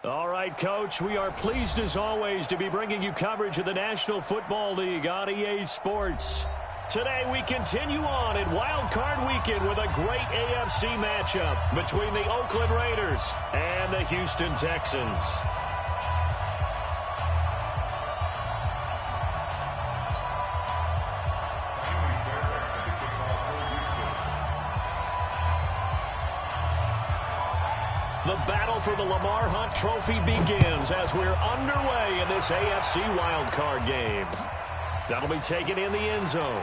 All right, Coach, we are pleased as always to be bringing you coverage of the National Football League on EA Sports. Today we continue on in Wild Card Weekend with a great AFC matchup between the Oakland Raiders and the Houston Texans. The battle for the Lamar Hunt Trophy begins as we're underway in this AFC wildcard game. That'll be taken in the end zone.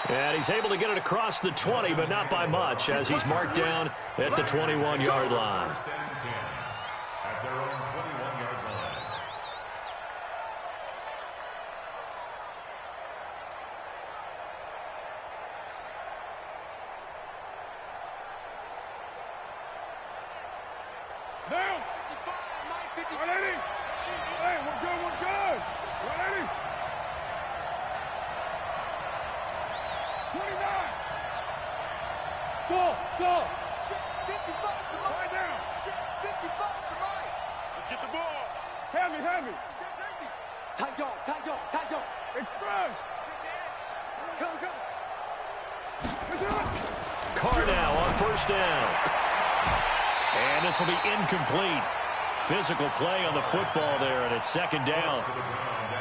And he's able to get it across the 20, but not by much, as he's marked down at the 21-yard line. At their own 21-yard line. Now! 180! Hey, we're good, we're good! 180! 29! Go! Check 55 to Mike! Right now! Check 55 to Mike! Let's get the ball! Hand me! Check safety! Tight dog! Express! Go! It's up! Carr now on first down. And this will be incomplete. Physical play on the football there, and it's second down.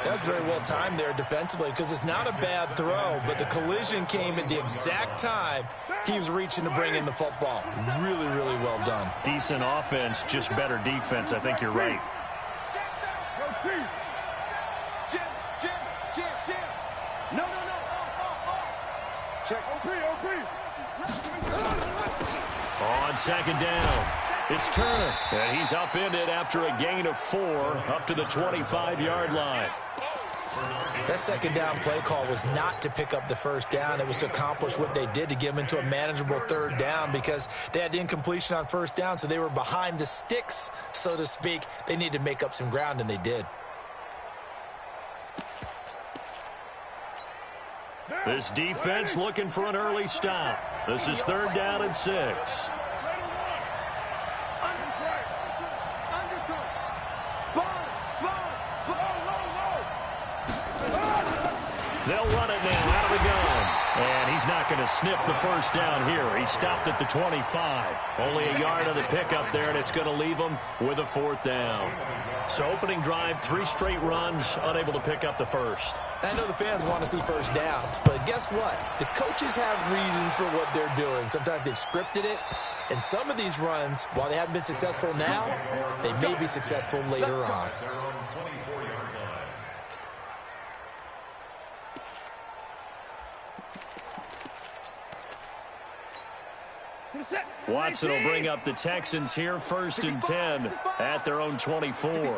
That's very well timed there defensively because it's not a bad throw, but the collision came at the exact time he was reaching to bring in the football. Really, really well done. Decent offense, just better defense. I think you're right. Go, Chief! Jim! No! Check. OP! On second down, it's Turner, and he's upended after a gain of 4 up to the 25-yard line. That second down play call was not to pick up the first down. It was to accomplish what they did to get them into a manageable third down because they had incompletion on first down, so they were behind the sticks, so to speak. They needed to make up some ground, and they did. This defense looking for an early stop. This is third down and 6. They'll run it now out of the gun. And he's not going to sniff the first down here. He stopped at the 25. Only a yard of the pickup there, and it's going to leave him with a fourth down. So opening drive, 3 straight runs, unable to pick up the first. I know the fans want to see first downs, but guess what? The coaches have reasons for what they're doing. Sometimes they've scripted it, and some of these runs, while they haven't been successful now, they may be successful later on. Watson will bring up the Texans here, first and 10 at their own 24. The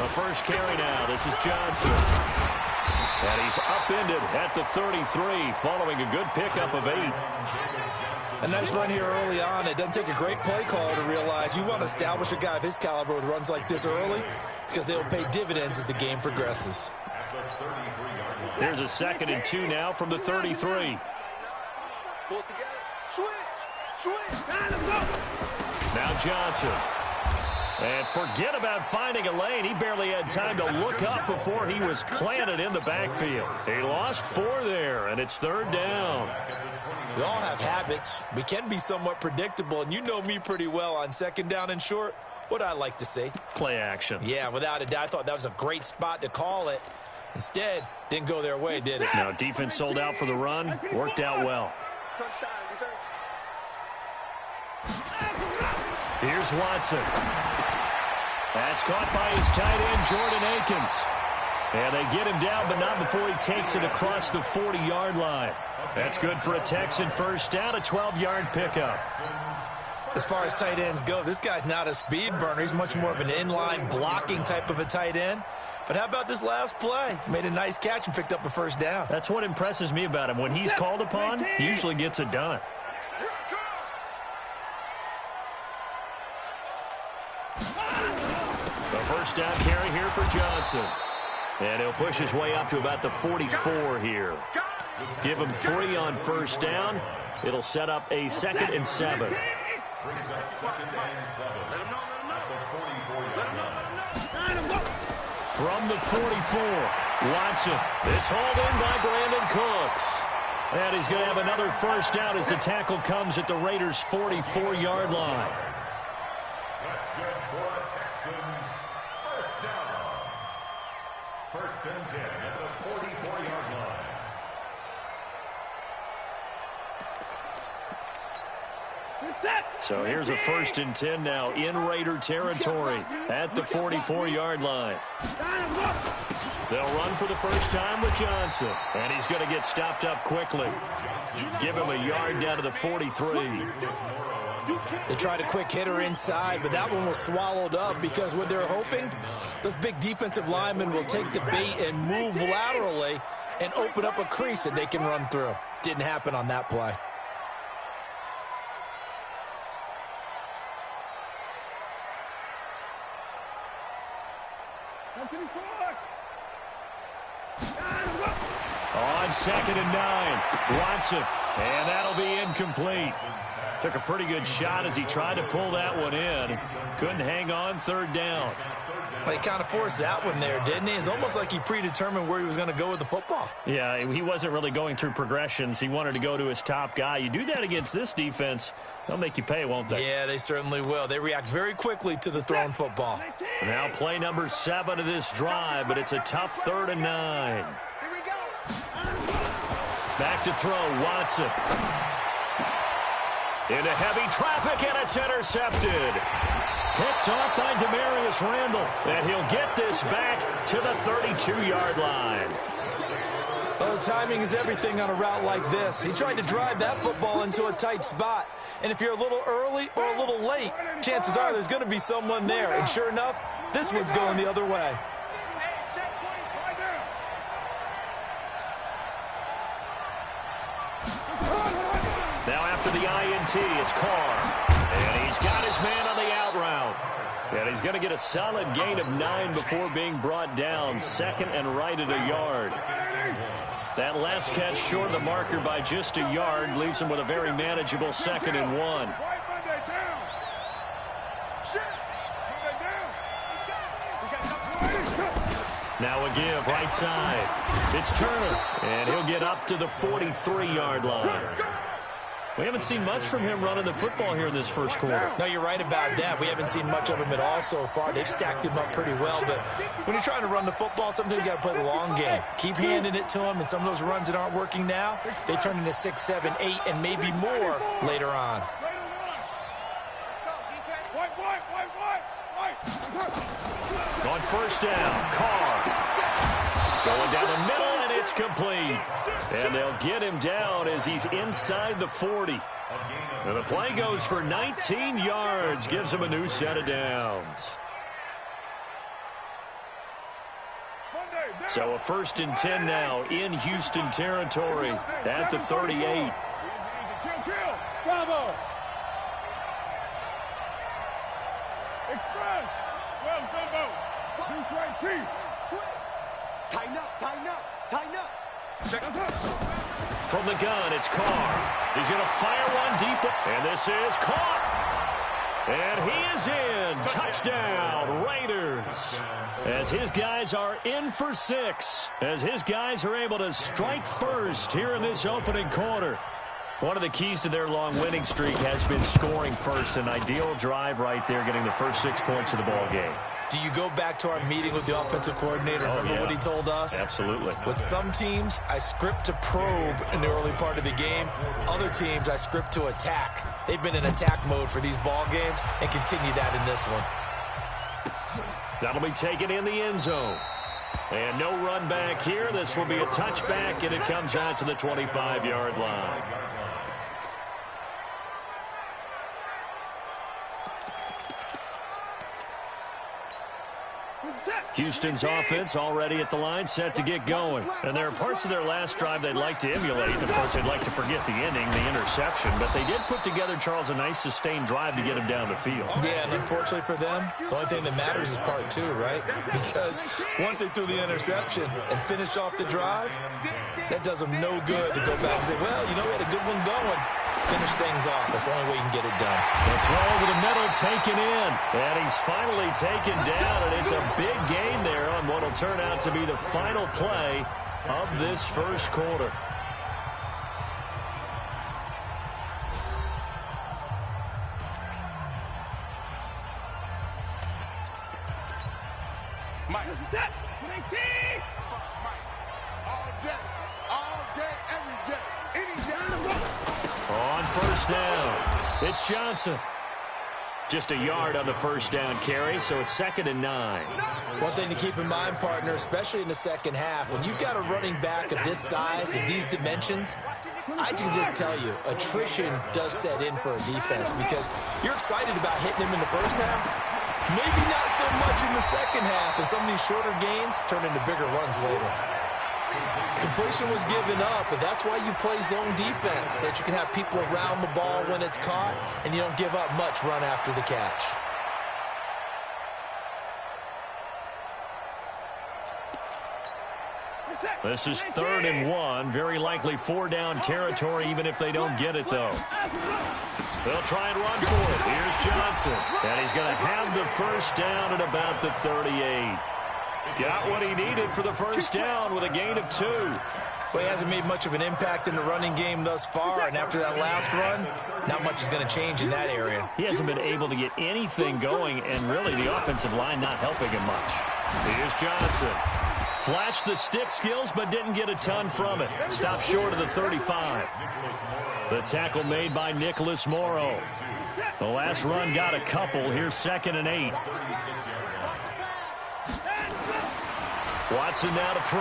first carry now. This is Johnson. And he's upended at the 33 following a good pickup of 8. A nice run here early on. It doesn't take a great play caller to realize you want to establish a guy of his caliber with runs like this early because they'll pay dividends as the game progresses. Here's a second and 2 now from the 33. Pull it together. Switch. Now Johnson. And forget about finding a lane. He barely had time to look up before he was planted in the backfield. He lost 4 there, and it's third down. We all have habits. We can be somewhat predictable, and you know me pretty well on second down and short. What I like to say? Play action. Yeah, without a doubt. I thought that was a great spot to call it. Instead, didn't go their way, did it? Now defense sold out for the run. Worked out well. Crunch time, defense. Here's Watson. That's caught by his tight end, Jordan Akins. And they get him down, but not before he takes it across the 40-yard line. That's good for a Texan first down, a 12-yard pickup. As far as tight ends go, this guy's not a speed burner. He's much more of an inline blocking type of a tight end. But how about this last play? Made a nice catch and picked up a first down. That's what impresses me about him. When he's called upon, he usually gets it done. The first down carry here for Johnson. And he'll push his way up to about the 44 here. Give him 3 on first down. It'll set up a 2nd and 7. Brings up 2nd and 7. Let him know, let him know. At the 44-yard Let him know, let him know. From the 44, Watson. It's hauled in by Brandon Cooks. And he's going to have another first down as the tackle comes at the Raiders' 44-yard line. That's good for the Texans. First down. 1st and 10 at the 44-yard line. So here's a 1st and 10 now in Raider territory at the 44-yard line. They'll run for the first time with Johnson. And he's going to get stopped up quickly. Give him a yard down to the 43. They tried a quick hitter inside, but that one was swallowed up because what they're hoping, those big defensive linemen will take the bait and move laterally and open up a crease that they can run through. Didn't happen on that play. On 2nd and 9, Watson. And that'll be incomplete. Took a pretty good shot as he tried to pull that one in. Couldn't hang on 3rd down. Well, he kind of forced that one there, didn't he? It's almost like he predetermined where he was going to go with the football. Yeah, he wasn't really going through progressions. He wanted to go to his top guy. You do that against this defense, they'll make you pay, won't they? Yeah, they certainly will. They react very quickly to the thrown football. Now play number 7 of this drive, but it's a tough 3rd and 9. Here we go. Back to throw, Watson. Into heavy traffic, and it's intercepted. Picked off by Demarius Randall, and he'll get this back to the 32-yard line. Well, timing is everything on a route like this. He tried to drive that football into a tight spot. And if you're a little early or a little late, chances are there's going to be someone there. And sure enough, this one's going the other way. Now after the INT, it's Carr. And he's got his man on the out route. And he's going to get a solid gain of 9 before being brought down. 2nd and right at a yard. That last catch short of the marker by just a yard leaves him with a very manageable 2nd and 1. Now a give right side. It's Turner, and he'll get up to the 43-yard line. We haven't seen much from him running the football here in this first quarter. No, you're right about that. We haven't seen much of him at all so far. They've stacked him up pretty well, but when you're trying to run the football, sometimes you got to play the long game. Keep handing it to him, and some of those runs that aren't working now, they turn into 6, 7, 8, and maybe more later on. On first down, Carr. Going down the middle, and it's complete. And they'll get him down as he's inside the 40. And the play goes for 19 yards, gives him a new set of downs. So a 1st and 10 now in Houston territory at the 38. Bravo. Express. Well, Jumbo. Who's right, Chief? Tighten up, tighten up, tighten up. Check it out. From the gun, it's Carr. He's going to fire one deep, and this is caught. And he is in. Touchdown, Raiders. As his guys are in for 6. As his guys are able to strike first here in this opening quarter. One of the keys to their long winning streak has been scoring first. An ideal drive right there, getting the first 6 points of the ball game. Do you go back to our meeting with the offensive coordinator? Remember what he told us? Absolutely. With some teams, I script to probe in the early part of the game. Other teams, I script to attack. They've been in attack mode for these ball games and continue that in this one. That'll be taken in the end zone. And no run back here. This will be a touchback, and it comes out to the 25-yard line. Houston's offense already at the line, set to get going. And there are parts of their last drive they'd like to emulate. Of course, they'd like to forget the ending, the interception. But they did put together, Charles, a nice sustained drive to get him down the field. Yeah, and unfortunately for them, the only thing that matters is part two, right? Because once they threw the interception and finished off the drive, that does them no good to go back and say, well, you know, we had a good one going. Finish things off. That's the only way you can get it done. The throw over the middle taken in. And he's finally taken down, and it's a big gain there on what will turn out to be the final play of this first quarter. Mike, that, all day, every day, any day. On first down, it's Johnson. Just a yard on the first down carry, so it's 2nd and 9. One thing to keep in mind, partner, especially in the second half, when you've got a running back of this size and these dimensions, I can just tell you, attrition does set in for a defense because you're excited about hitting him in the first half. Maybe not so much in the second half, and some of these shorter gains turn into bigger runs later. Completion was given up, but that's why you play zone defense, so that you can have people around the ball when it's caught, and you don't give up much run after the catch. This is 3rd and 1. Very likely 4-down territory, even if they don't get it, though. They'll try and run for it. Here's Johnson. And he's going to have the first down at about the 38. Got what he needed for the first down with a gain of 2. Well, he hasn't made much of an impact in the running game thus far, and after that last run, not much is going to change in that area. He hasn't been able to get anything going, and really the offensive line not helping him much. Here's Johnson. Flashed the stick skills, but didn't get a ton from it. Stopped short of the 35. The tackle made by Nicholas Morrow. The last run got a couple. Here's 2nd and 8. Watson now to throw.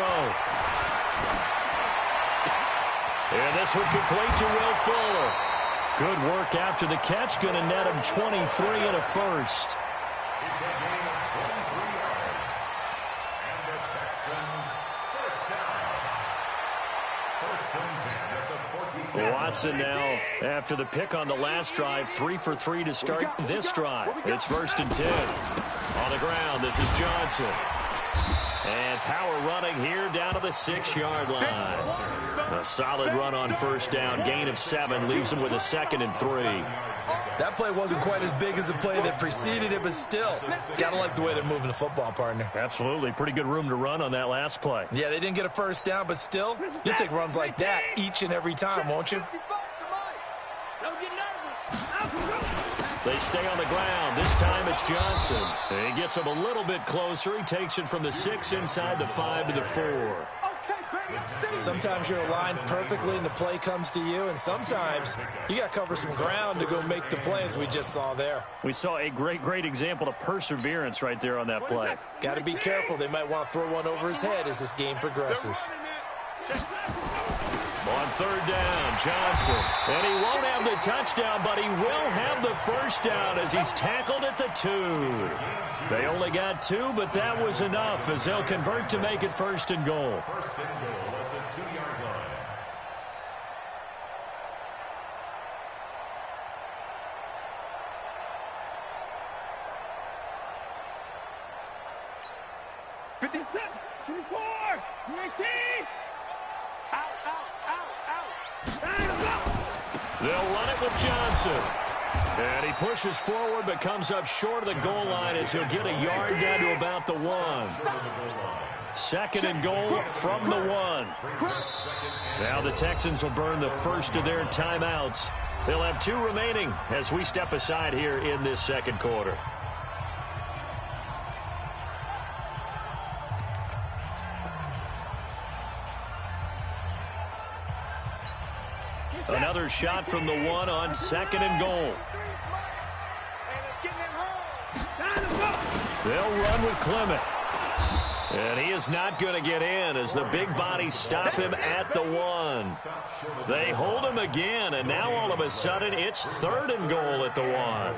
And this one complete to Will Fuller. Good work after the catch. Going to net him 23 and a first. It's a gain of 23 yards. And the Texans first down. 1st and 10 at the 14. Watson now, after the pick on the last drive, 3 for 3 to start this drive. It's 1st and 10. On the ground, this is Johnson. And power running here down to the 6-yard line. A solid run on first down. Gain of 7 leaves him with a 2nd and 3. That play wasn't quite as big as the play that preceded it, but still, got to like the way they're moving the football, partner. Absolutely. Pretty good room to run on that last play. Yeah, they didn't get a first down, but still, you'll take runs like that each and every time, won't you? They stay on the ground. This time it's Johnson. He gets him a little bit closer. He takes it from the 6 inside the 5 to the 4. Sometimes you're aligned perfectly and the play comes to you, and sometimes you got to cover some ground to go make the play, as we just saw there. We saw a great example of perseverance right there on that play. Got to be careful. They might want to throw one over his head as this game progresses. On 3rd down, Johnson. And he won't have the touchdown, but he will have the first down as he's tackled at the 2. They only got 2, but that was enough as they'll convert to make it 1st and goal. 1st and goal at the 2-yard line. They'll run it with Johnson. And he pushes forward but comes up short of the goal line as he'll get a yard down to about the 1. 2nd and goal from the 1. Now the Texans will burn the first of their timeouts. They'll have 2 remaining as we step aside here in this 2nd quarter. Another shot from the 1 on 2nd and goal. They'll run with Clement. And he is not going to get in as the big bodies stop him at the 1. They hold him again, and now all of a sudden it's 3rd and goal at the 1.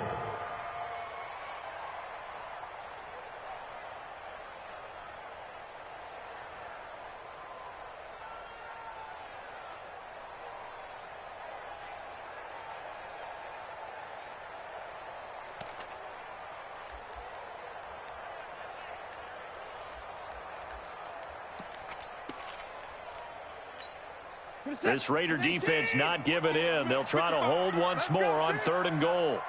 This Raider defense not giving in. They'll try to hold once more on 3rd and goal.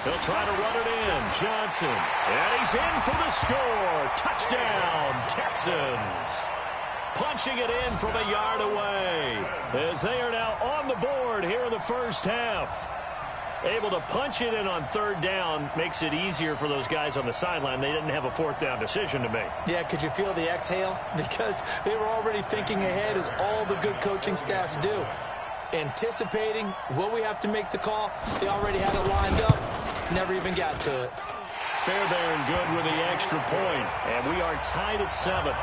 He'll try to run it in. Johnson. And he's in for the score. Touchdown, Texans. Punching it in from a yard away as they are now on the board here in the first half. Able to punch it in on 3rd down makes it easier for those guys on the sideline. They didn't have a 4th down decision to make. Yeah, could you feel the exhale? Because they were already thinking ahead, as all the good coaching staffs do. Anticipating what we have to make the call. They already had it lined up. Never even got to it. Fairbairn good with the extra point. And we are tied at 7.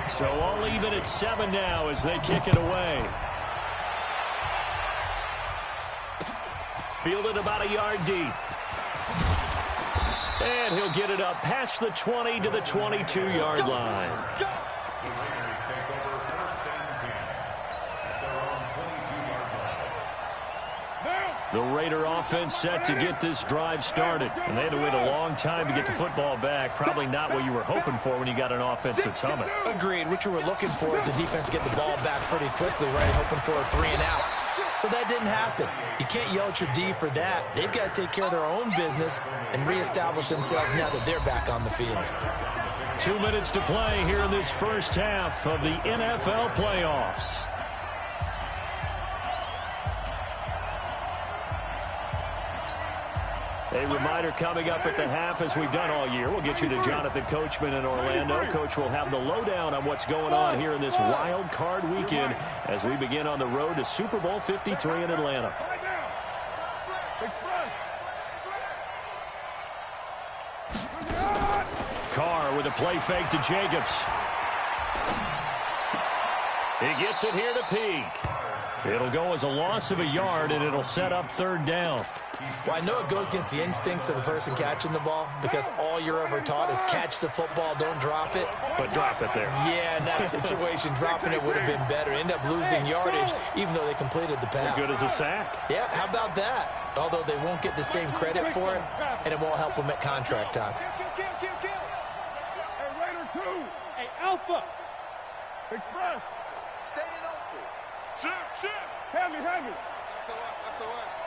So all even at 7 now as they kick it away. Fielded about a yard deep. And he'll get it up past the 20 to the 22-yard line. The Raider offense set to get this drive started. And they had to wait a long time to get the football back. Probably not what you were hoping for when you got an offense that's humming. Agreed. What you were looking for is the defense get the ball back pretty quickly, right? Hoping for a 3-and-out. So that didn't happen. You can't yell at your D for that. They've got to take care of their own business and reestablish themselves now that they're back on the field. 2 minutes to play here in this first half of the NFL playoffs. A reminder coming up at the half, as we've done all year. We'll get you to Jonathan Coachman in Orlando. Coach will have the lowdown on what's going on here in this wild card weekend as we begin on the road to Super Bowl 53 in Atlanta. Carr with a play fake to Jacobs. He gets it here to Peak. It'll go as a loss of a yard, and it'll set up 3rd down. Well, I know it goes against the instincts of the person catching the ball, because all you're ever taught is catch the football, don't drop it. But drop it there. Yeah, in that situation, dropping it would have been better. End up losing yardage, even though they completed the pass. As good as a sack. Yeah, how about that? Although they won't get the same credit for it, and it won't help them at contract time. Hey, Raider 2. Hey, Alpha. Express. Staying open. Shift. Hand me. SOS.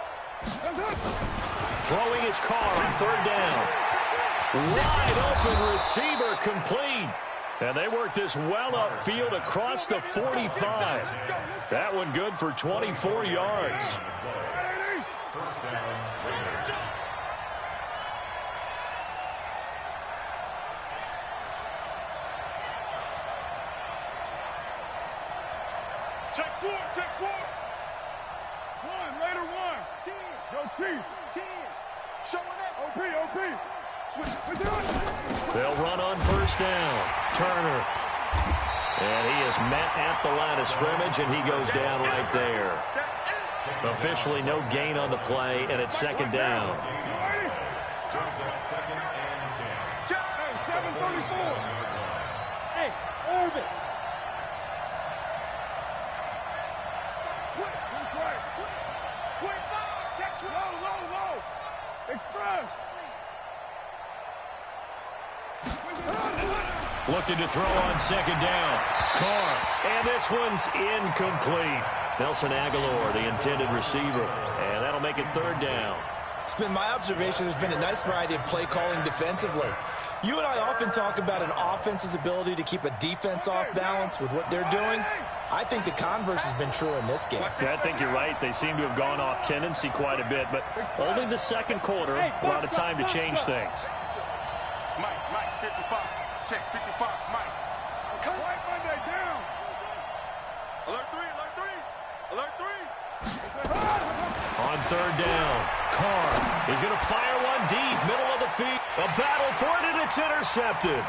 Throwing his Carr on 3rd down. Wide open receiver complete. And they work this well upfield across the 45. That one good for 24 yards. Check four. 1, Raider 1. 10. Go Chiefs. 10. Showing it. OP. They'll run on 1st down. Turner. And he is met at the line of scrimmage, and he goes down right there. Officially no gain on the play, and it's 2nd down. Hey, 734. Hey, orbit. Low. Express. Looking to throw on 2nd down. Carr. And this one's incomplete. Nelson Aguilar, the intended receiver. And that'll make it 3rd down. It's been my observation there's been a nice variety of play calling defensively. You and I often talk about an offense's ability to keep a defense off balance with what they're doing. I think the converse has been true in this game. Yeah, I think you're right. They seem to have gone off tendency quite a bit, but only the 2nd quarter, a lot of time to change things. Mike, 55. Check, 55, Mike. Okay. White Monday down. Alert 3. On 3rd down, Carr is going to fire one deep, middle of the field. A battle for it, and it's intercepted.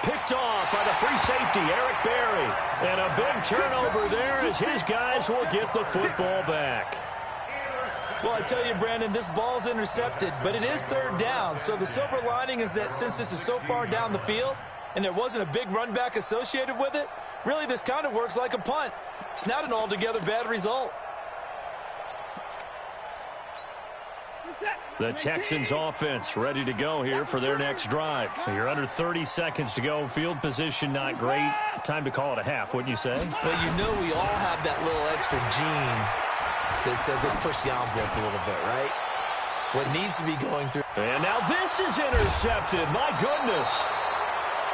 Picked off by the free safety, Eric Berry. And a big turnover there as his guys will get the football back. Well, I tell you, Brandon, this ball's intercepted, but it is 3rd down. So the silver lining is that since this is so far down the field and there wasn't a big run back associated with it, really this kind of works like a punt. It's not an altogether bad result. The Texans offense ready to go here for their next drive. You're under 30 seconds to go. Field position not great. Time to call it a half, wouldn't you say? Well, you know we all have that little extra gene that says let's push the envelope a little bit, right? What needs to be going through. And now this is intercepted. My goodness.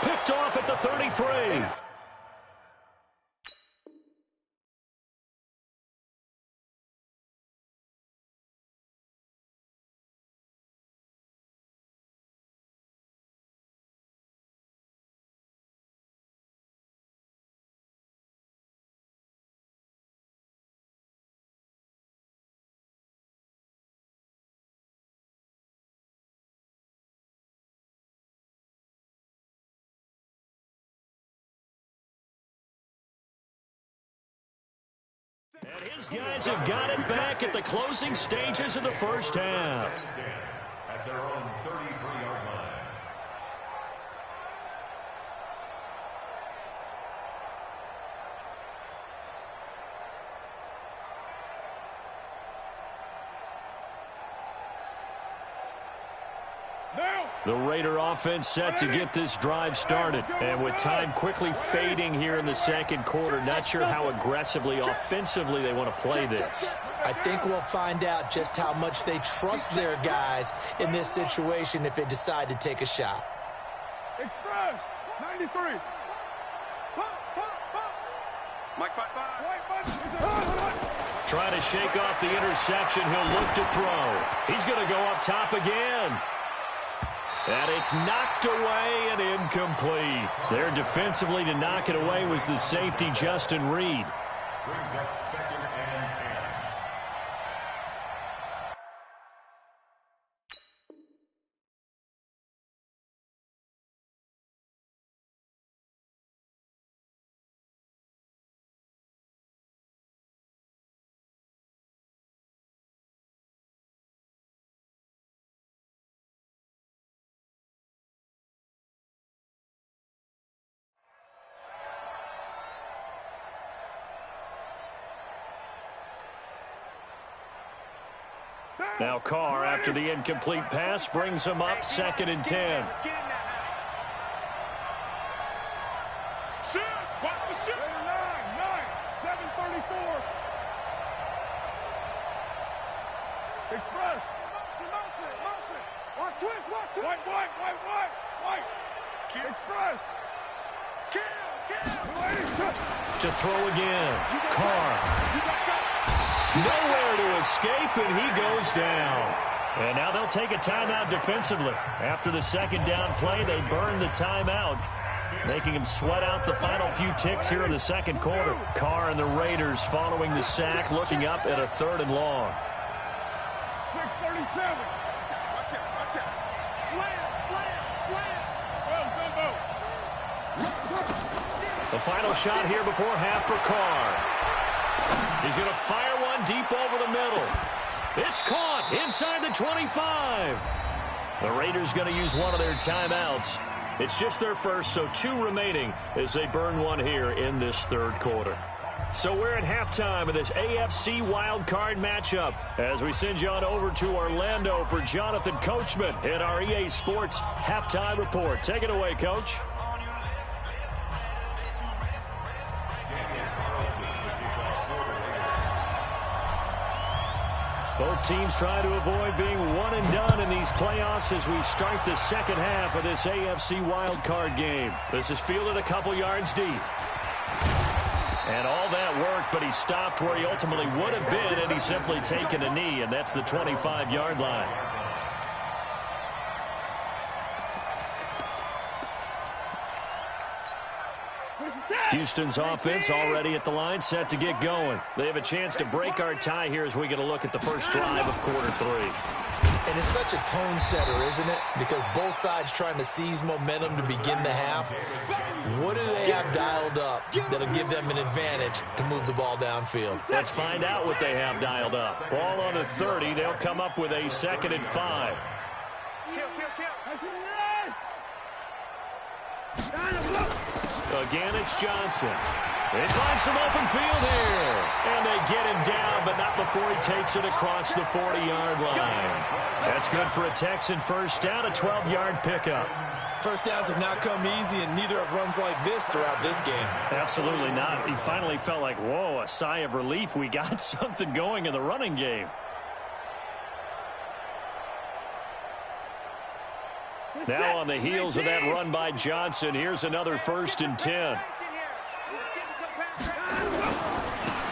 Picked off at the 33. And his guys have got it back at the closing stages of the first half. At their own 33-yard line. The Raider offense set to get this drive started. And with time quickly fading here in the second quarter, not sure how aggressively, offensively they want to play this. I think we'll find out just how much they trust their guys in this situation if they decide to take a shot. Express, 93. Mike, Trying to shake off the interception. He'll look to throw. He's going to go up top again. And it's knocked away and incomplete. There defensively to knock it away was the safety, Justin Reed. Brings up 2nd and 10. Now Carr, after the incomplete pass, brings him up 2nd and 10. Watch the shoot. 7:34. Express. Motion. Watch twist. White. Express. Kill. To throw again. Carr. Nowhere to escape, and he goes down. And now they'll take a timeout defensively. After the second down play, they burn the timeout, making him sweat out the final few ticks here in the second quarter. Carr and the Raiders following the sack, looking up at a 3rd and long. 6:37. Watch it. Slam. The final shot here before half for Carr. He's going to fire one deep over the middle. It's caught inside the 25. The Raiders going to use one of their timeouts. It's just their first, so 2 remaining as they burn one here in this 3rd quarter. So we're at halftime of this AFC wildcard matchup as we send you on over to Orlando for Jonathan Coachman in our EA Sports halftime report. Take it away, Coach. Both teams try to avoid being one and done in these playoffs as we start the second half of this AFC wildcard game. This is fielded a couple yards deep. And all that work, but he stopped where he ultimately would have been, and he's simply taken a knee, and that's the 25-yard line. Houston's offense already at the line, set to get going. They have a chance to break our tie here as we get a look at the first drive of quarter 3. And it's such a tone setter, isn't it? Because both sides trying to seize momentum to begin the half. What do they have dialed up that'll give them an advantage to move the ball downfield? Let's find out what they have dialed up. Ball on the 30. They'll come up with a 2nd and 5. Again, it's Johnson. They find some open field here. And they get him down, but not before he takes it across the 40-yard line. That's good for a Texan first down, a 12-yard pickup. First downs have not come easy, and neither have runs like this throughout this game. Absolutely not. He finally felt like, whoa, a sigh of relief. We got something going in the running game. Now on the heels of that run by Johnson, here's another 1st and 10.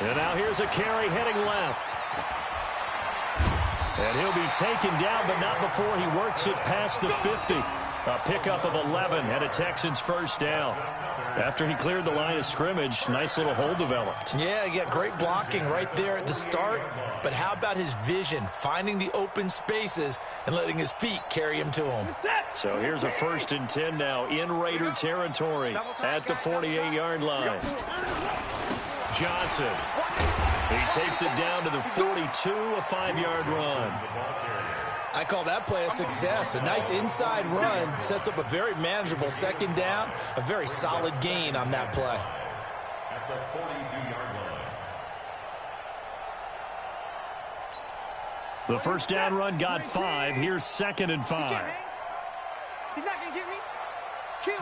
And now here's a carry heading left. And he'll be taken down, but not before he works it past the 50. A pickup of 11 and a Texans first down. After he cleared the line of scrimmage, nice little hole developed. Yeah, he got great blocking right there at the start. But how about his vision, finding the open spaces and letting his feet carry him to him? So here's a 1st and 10 now in Raider territory at the 48-yard line. Johnson. He takes it down to the 42, a 5-yard run. I call that play a success. A nice inside run sets up a very manageable 2nd down, a very solid gain on that play. At the 42-yard line. The first down run got 5. Here's 2nd and 5. He's not going to get me. Kill.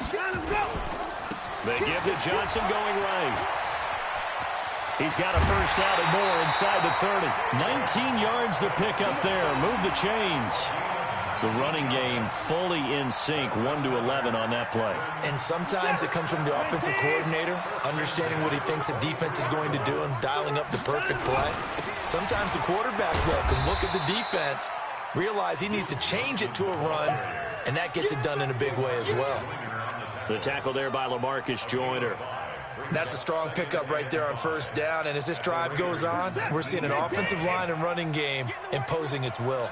They give to Johnson going right. He's got a first down and more inside the 30. 19 yards the pick up there. Move the chains. The running game fully in sync, 1-11 on that play. And sometimes it comes from the offensive coordinator, understanding what he thinks the defense is going to do and dialing up the perfect play. Sometimes the quarterback, though, can look at the defense, realize he needs to change it to a run, and that gets it done in a big way as well. The tackle there by LaMarcus Joyner. That's a strong pickup right there on first down, and as this drive goes on, we're seeing an offensive line and running game imposing its will.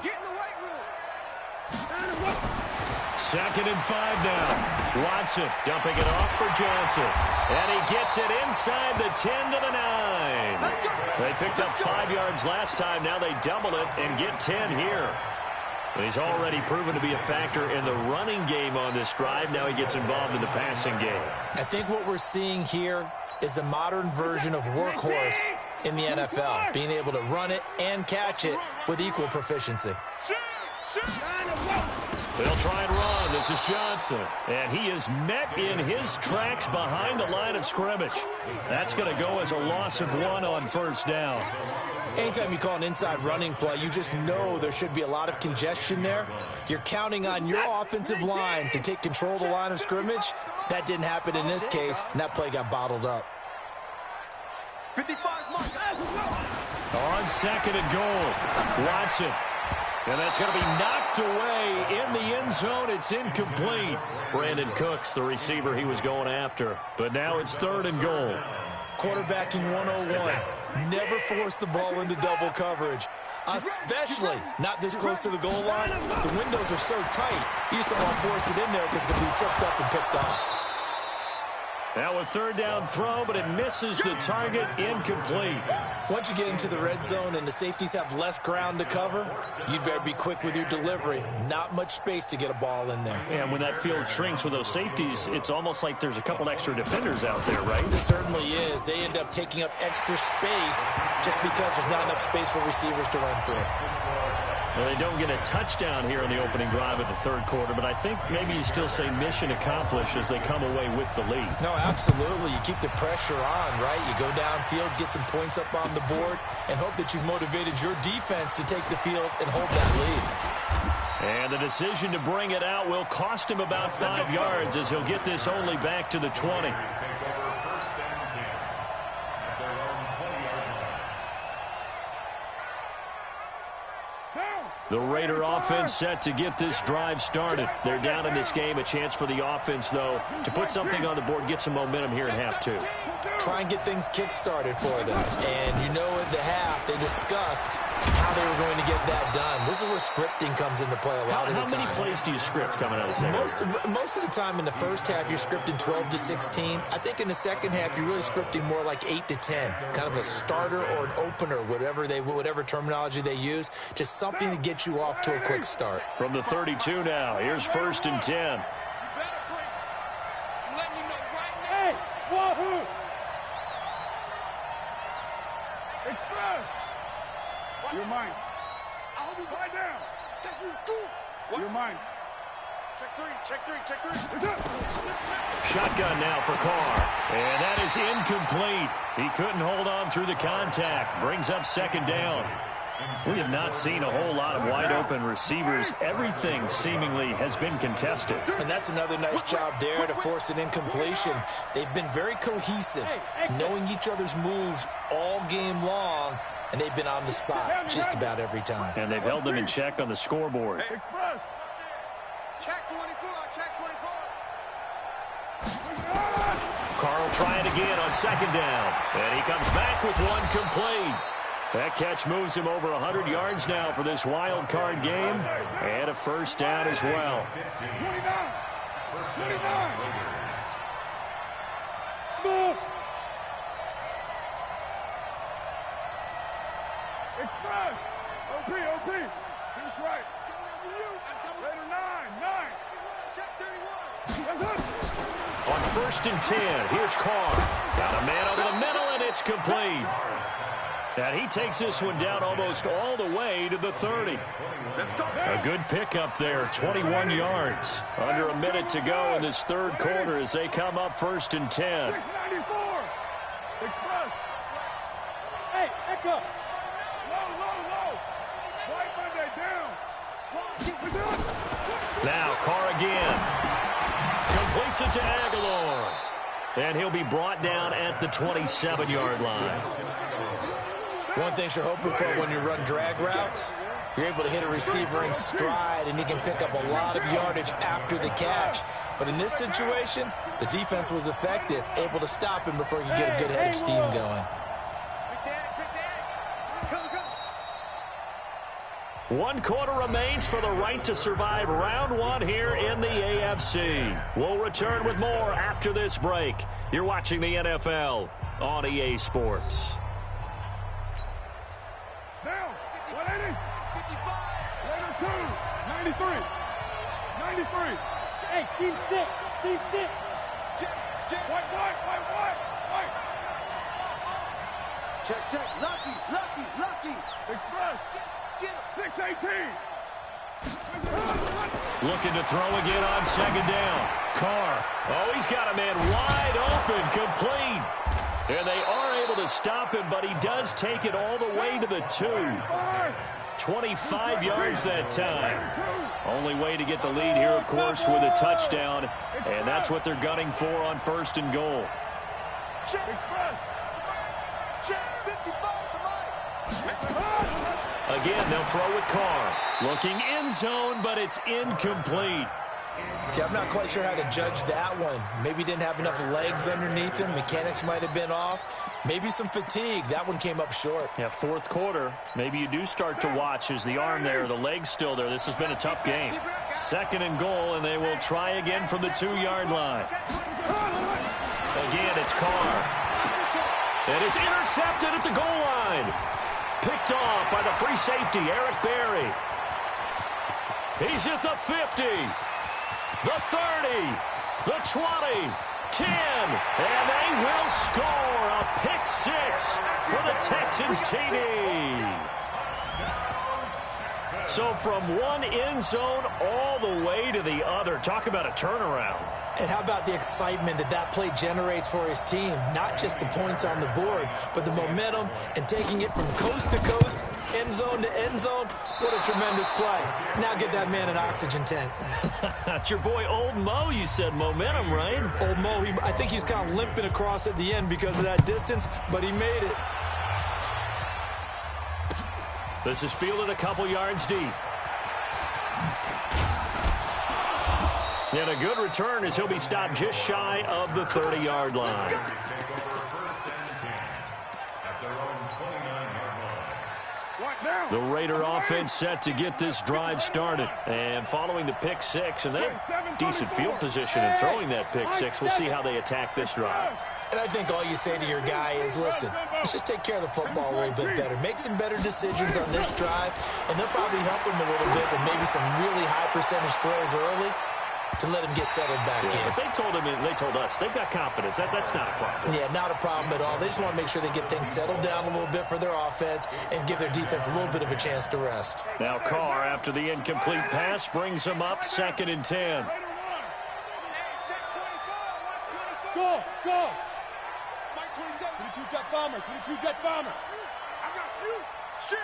2nd and 5 now. Watson dumping it off for Johnson. And he gets it inside the 10 to the 9. They picked up 5 yards last time. Now they double it and get 10 here. He's already proven to be a factor in the running game on this drive. Now he gets involved in the passing game. I think what we're seeing here is the modern version of workhorse in the NFL, being able to run it and catch it with equal proficiency. They'll try and run. This is Johnson. And he is met in his tracks behind the line of scrimmage. That's going to go as a loss of 1 on first down. Anytime you call an inside running play, you just know there should be a lot of congestion there. You're counting on your offensive line to take control of the line of scrimmage. That didn't happen in this case, and that play got bottled up. 55 mark. On 2nd and goal, Watson. And that's going to be knocked away in the end zone. It's incomplete. Brandon Cooks, the receiver he was going after. But now it's 3rd and goal. Quarterbacking 101. Never force the ball into double coverage, especially not this close to the goal line. The windows are so tight, you just don't want to force it in there because it's going to be tipped up and picked off. Now a 3rd down throw, but it misses the target, incomplete. Once you get into the red zone and the safeties have less ground to cover, you'd better be quick with your delivery. Not much space to get a ball in there. And when that field shrinks with those safeties, it's almost like there's a couple extra defenders out there, right? It certainly is. They end up taking up extra space just because there's not enough space for receivers to run through. Well, they don't get a touchdown here in the opening drive of the 3rd quarter, but I think maybe you still say mission accomplished as they come away with the lead. No, absolutely. You keep the pressure on, right? You go downfield, get some points up on the board, and hope that you've motivated your defense to take the field and hold that lead. And the decision to bring it out will cost him about 5 yards as he'll get this only back to the 20. The Raider offense set to get this drive started. They're down in this game. A chance for the offense, though, to put something on the board, get some momentum here in half 2. Try and get things kick-started for them. And you know at the half, they discussed how they were going to get that done. This is where scripting comes into play a lot of the time. How many plays do you script coming out of the second? Most of the time in the first half, you're scripting 12 to 16. I think in the second half, you're really scripting more like 8 to 10. Kind of a starter or an opener, whatever terminology they use. Just something to get you off to a quick start. From the 32 now, here's 1st and 10. Express. You're mine. I'll be Lie down. Check you, school. You're mine. Check three, check three, check three. It's up. Shotgun now for Carr. And that is incomplete. He couldn't hold on through the contact. Brings up second down. We have not seen a whole lot of wide-open receivers. Everything seemingly has been contested. And that's another nice job there to force an incompletion. They've been very cohesive, knowing each other's moves all game long, and they've been on the spot just about every time. And they've held them in check on the scoreboard. Express. Check 24, check 24. Carr will try it again on second down. And he comes back with one complete. That catch moves him over 100 yards now for this wild card game. And a first down as well. 29. 29. Smooth. Express. OP, OP. He's right. Later 9. Check 31. That's it. On first and 10, here's Carr. Got a man over the middle, and it's complete. And he takes this one down almost all the way to the 30. A good pickup there, 21 yards. Under a minute to go in this third quarter as they come up first and 10. 694. Express. Hey, echo. Low. White Monday down. We're done. Now Carr again. Completes it to Aguilar. And he'll be brought down at the 27-yard line. One thing you're hoping for when you run drag routes, you're able to hit a receiver in stride, and he can pick up a lot of yardage after the catch. But in this situation, the defense was effective, able to stop him before he could get a good head of steam going. One quarter remains for the right to survive round one here in the AFC. We'll return with more after this break. You're watching the NFL on EA Sports. Down. 180. 55. Later 2. 93. 93. Hey, team 6. Team 6. White. Check. Lucky. Express. 618. Looking to throw again on second down. Carr. Oh, he's got a man wide open, complete. And they are able to stop him, but he does take it all the way to the 2. 25 yards that time. Only way to get the lead here, of course, with a touchdown. And that's what they're gunning for on first and goal. Check 55 to Mike. Again, they'll throw with Carr. Looking end zone, but it's incomplete. See, I'm not quite sure how to judge that one. Maybe didn't have enough legs underneath him. Mechanics might have been off. Maybe some fatigue. That one came up short. Yeah, fourth quarter. Maybe you do start to watch as the arm there, the leg's still there. This has been a tough game. Second and goal, and they will try again from the 2-yard line. Again, it's Carr. And it's intercepted at the goal line. Picked off by the free safety, Eric Berry. He's at the 50. The 30, the 20, 10, and they will score a pick 6 for the Texans TD. So from one end zone all the way to the other. Talk about a turnaround. And how about the excitement that play generates for his team? Not just the points on the board, but the momentum and taking it from coast to coast, end zone to end zone. What a tremendous play. Now get that man an oxygen tent. That's your boy Old Mo, you said. Momentum, right? Old Mo, I think he's kind of limping across at the end because of that distance, but he made it. This is fielded a couple yards deep. And a good return as he'll be stopped just shy of the 30-yard line. The Raider offense set to get this drive started. And following the pick 6, and they have decent field position in throwing that pick 6. We'll see how they attack this drive. And I think all you say to your guy is, listen, let's just take care of the football a little bit better. Make some better decisions on this drive, and they'll probably help him a little bit with maybe some really high percentage throws early. to let him get settled back in. But they told us they've got confidence. That's not a problem. Yeah, not a problem at all. They just want to make sure they get things settled down a little bit for their offense and give their defense a little bit of a chance to rest. Now Carr, after the incomplete pass, brings him up 2nd and 10. Go! Mike 27. 22 jet bomber. 22 jet bomber. I got you. Shit.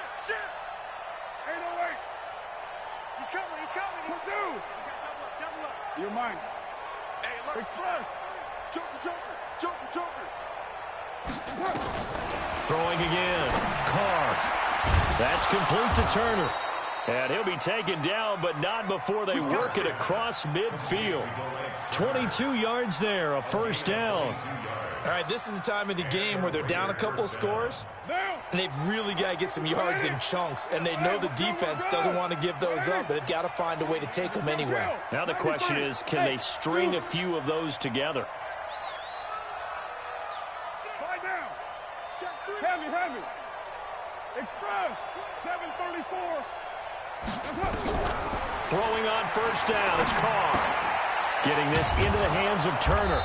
808. He's coming. Purdue. Double up. You're mine. Hey, look. Express. Joker. Throwing again. Carr. That's complete to Turner. And he'll be taken down, but not before they work it across midfield. 22 yards there, a first down. All right, this is the time of the game where they're down a couple of scores, and they've really got to get some yards in chunks, and they know the defense doesn't want to give those up, but they've got to find a way to take them anyway. Now the question is, can they string a few of those together? Heavy. Express. 734. Throwing on first down is Carr. Getting this into the hands of Turner.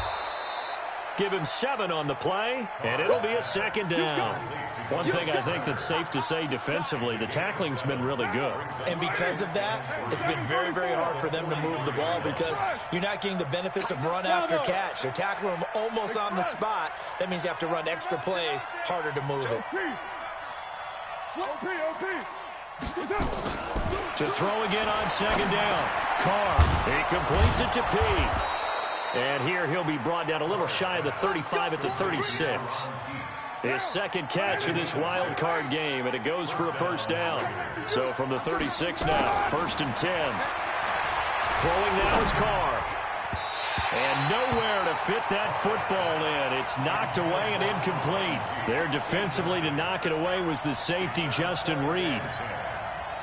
Give him 7 on the play, and it'll be a 2nd down. One thing I think that's safe to say defensively, the tackling's been really good. And because of that, it's been very, very hard for them to move the ball because you're not getting the benefits of run after catch. They're tackling them almost on the spot. That means you have to run extra plays, harder to move it. To throw again on 2nd down. Carr, he completes it to P. And here he'll be brought down a little shy of the 35 at the 36. His 2nd catch of this wild card game, and it goes for a first down. So from the 36 now, 1st and 10. Throwing now is Carr. And nowhere to fit that football in. It's knocked away and incomplete. There defensively to knock it away was the safety, Justin Reed.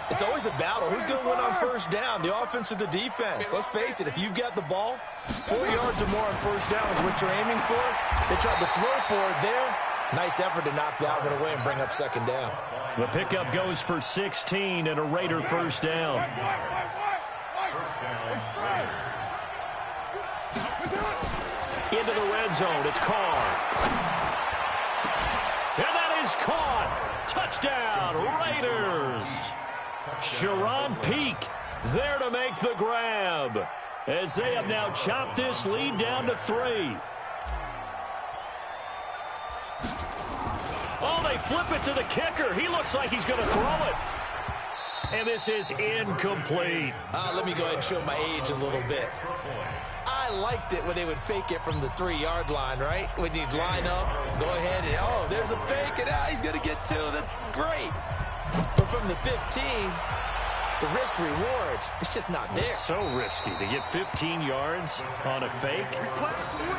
It's always a battle. Who's going to win on first down, the offense or the defense? Let's face it, if you've got the ball, 4 yards or more on first down is what you're aiming for. They tried to throw for it there. Nice effort to knock that one away and bring up 2nd down. The pickup goes for 16 and a Raider first down. Into the red zone, it's Carr. And that is caught. Touchdown, Raiders. Sharon Peak there to make the grab as they have now chopped this lead down to 3. Oh, they flip it to the kicker. He looks like he's going to throw it. And this is incomplete. Let me go ahead and show my age a little bit. I liked it when they would fake it from the 3-yard line, right? When you'd line up, go ahead and, oh, there's a fake, and he's going to get 2. That's great. But from the 15, the risk-reward, it's just not there. It's so risky to get 15 yards on a fake.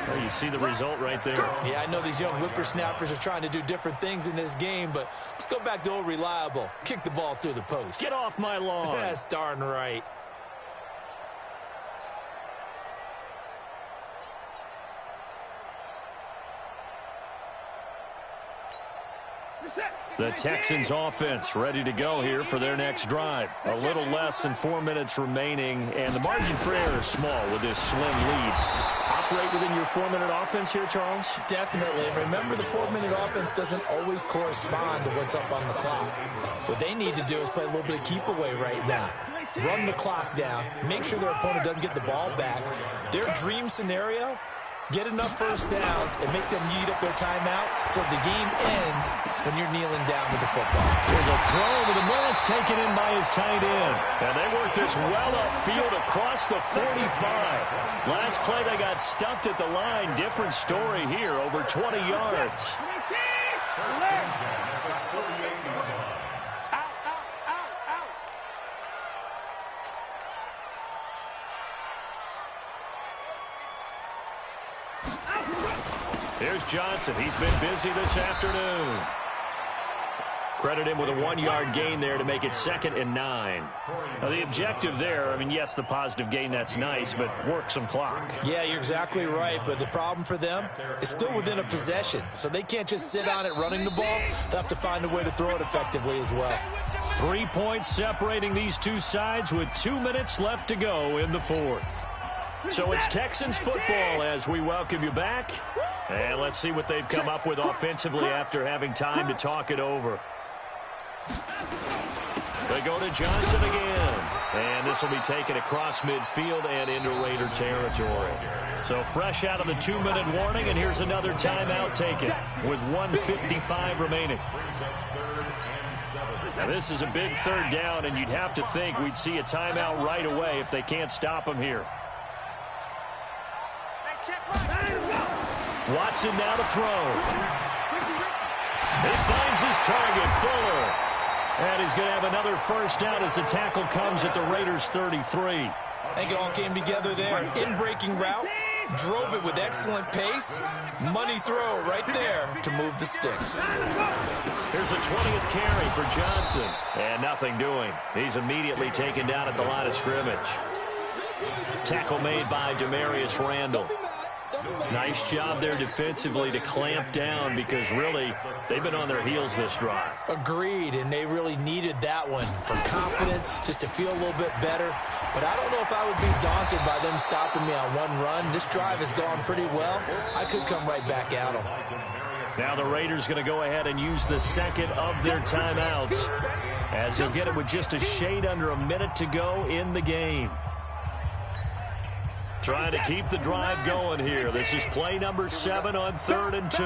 Well, you see the result right there. Yeah, I know these young whippersnappers are trying to do different things in this game, but let's go back to old reliable. Kick the ball through the post. Get off my lawn. That's darn right. The Texans offense ready to go here for their next drive. A little less than 4 minutes remaining, and the margin for error is small with this slim lead. Operate within your 4-minute offense here, Charles? Definitely. And remember, the 4-minute offense doesn't always correspond to what's up on the clock. What they need to do is play a little bit of keep away right now. Run the clock down. Make sure their opponent doesn't get the ball back. Their dream scenario, get enough first downs and make them eat up their timeouts so the game ends when you're kneeling down with the football. There's a throw over the middle. It's taken in by his tight end. And they work this well upfield across the 45. Last play, they got stuffed at the line. Different story here, over 20 yards. Here's Johnson. He's been busy this afternoon. Credit him with a 1-yard gain there to make it 2nd and 9. Now, the objective there, I mean, yes, the positive gain, that's nice, but work some clock. Yeah, you're exactly right, but the problem for them is still within a possession, so they can't just sit on it running the ball. They'll have to find a way to throw it effectively as well. 3 points separating these two sides with 2 minutes left to go in the 4th. So it's Texans football as we welcome you back. And let's see what they've come up with offensively after having time to talk it over. They go to Johnson again. And this will be taken across midfield and into Raider territory. So fresh out of the 2-minute warning, and here's another timeout taken with 1:55 remaining. Now this is a big third down, and you'd have to think we'd see a timeout right away if they can't stop them here. Watson now to throw. He finds his target, Fuller. And he's going to have another first down as the tackle comes at the Raiders' 33. I think it all came together there. In-breaking route, drove it with excellent pace. Money throw right there to move the sticks. Here's a 20th carry for Johnson. And nothing doing. He's immediately taken down at the line of scrimmage. Tackle made by Demarius Randall. Nice job there defensively to clamp down because really they've been on their heels this drive. Agreed, and they really needed that one for confidence, just to feel a little bit better. But I don't know if I would be daunted by them stopping me on one run. This drive has gone pretty well. I could come right back at them. Now the Raiders going to go ahead and use the second of their timeouts as they'll get it with just a shade under a minute to go in the game. Trying to keep the drive going here. This is play number 7 on 3rd and 2.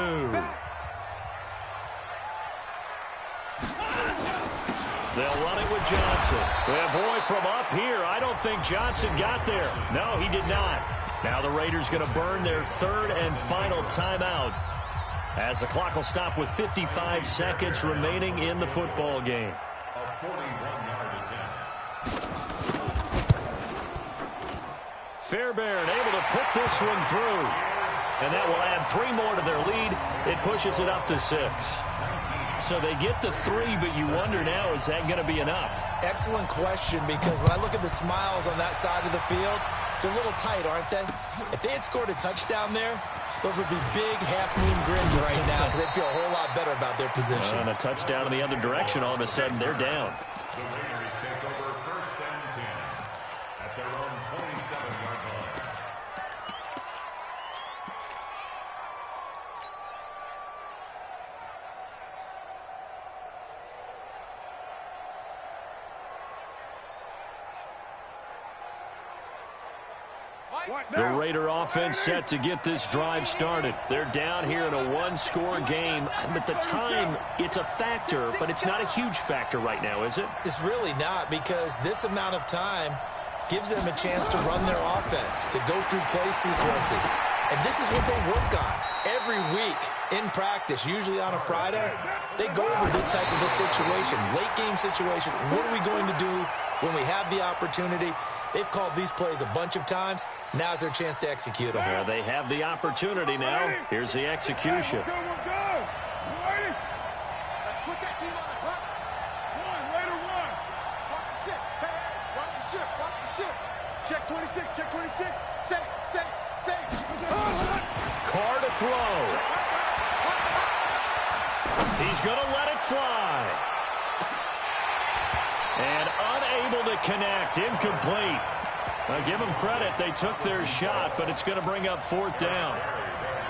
They'll run it with Johnson. And boy, from up here, I don't think Johnson got there. No, he did not. Now the Raiders going to burn their 3rd and final timeout as the clock will stop with 55 seconds remaining in the football game. A 41-yard attempt. Fairbairn able to put this one through. And that will add 3 more to their lead. It pushes it up to 6. So they get the 3, but you wonder now, is that going to be enough? Excellent question, because when I look at the smiles on that side of the field, they're a little tight, aren't they? If they had scored a touchdown there, those would be big half-moon grins right now because they'd feel a whole lot better about their position. And a touchdown in the other direction, all of a sudden they're down. The Raiders take over 1st and 10 at their own 27-yard line. The Raider offense set to get this drive started. They're down here in a 1-score game. At the time, it's a factor, but it's not a huge factor right now, is it? It's really not, because this amount of time gives them a chance to run their offense, to go through play sequences. And this is what they work on every week in practice, usually on a Friday. They go over this type of a situation, late game situation. What are we going to do when we have the opportunity? They've called these plays a bunch of times. Now's their chance to execute them. Yeah, they have the opportunity now. Here's the execution. Let's put that team on the clock. Raider one. Watch the ship. Hey, watch the ship. Watch the ship. Check 26. Check 26. Say. Carr to throw. He's going to let it fly. And unable to connect. Incomplete. Now give them credit. They took their shot, but it's going to bring up 4th down.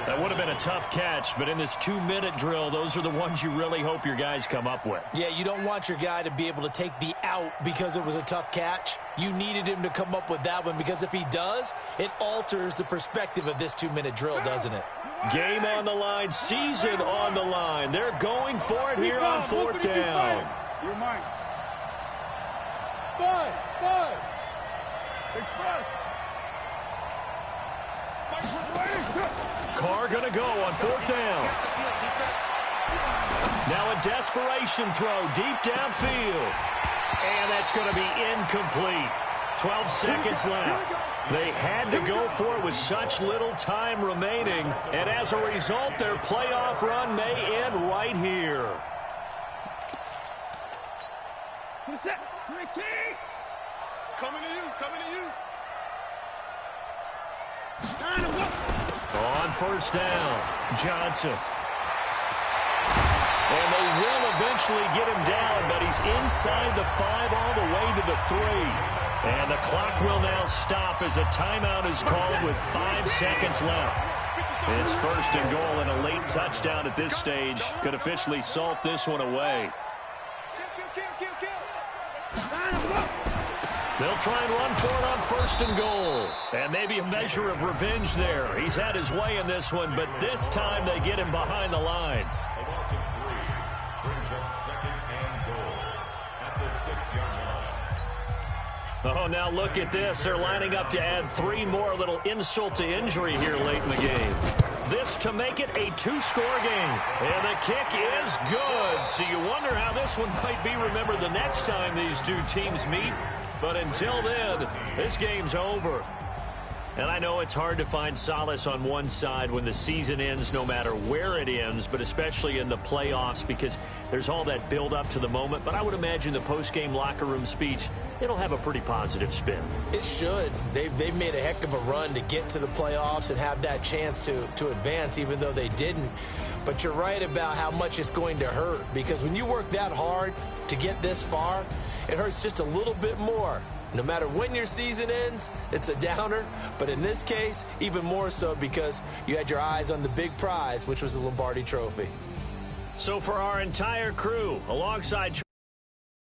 That would have been a tough catch, but in this 2-minute drill, those are the ones you really hope your guys come up with. Yeah, you don't want your guy to be able to take the out because it was a tough catch. You needed him to come up with that one, because if he does, it alters the perspective of this 2-minute drill, doesn't it? Game on the line, season on the line. They're going for it here on 4th down. You're mine. 5. Express. Carr going to go on 4th down. Now a desperation throw deep downfield. And that's going to be incomplete. 12 seconds left. They had to go for it with such little time remaining. And as a result, their playoff run may end right here. What's that? 19. Coming to you. On 1st down, Johnson. And they will eventually get him down, but he's inside the 5 all the way to the 3. And the clock will now stop as a timeout is called with 5 seconds left. It's 1st and goal, and a late touchdown at this stage could officially salt this one away. They'll try and run for it on 1st and goal. And maybe a measure of revenge there. He's had his way in this one, but this time they get him behind the line. A loss of 3 brings up 2nd and goal at the 6-yard line. Oh, now look at this. They're lining up to add 3 more, little insult to injury here late in the game. This to make it a 2-score game. And the kick is good. So you wonder how this one might be remembered the next time these two teams meet. But until then, this game's over. And I know it's hard to find solace on one side when the season ends, no matter where it ends, but especially in the playoffs, because there's all that build up to the moment. But I would imagine the post-game locker room speech, it'll have a pretty positive spin. It should. They've made a heck of a run to get to the playoffs and have that chance to advance, even though they didn't. But you're right about how much it's going to hurt, because when you work that hard to get this far, it hurts just a little bit more. No matter when your season ends, it's a downer. But in this case, even more so because you had your eyes on the big prize, which was the Lombardi Trophy. So for our entire crew, alongside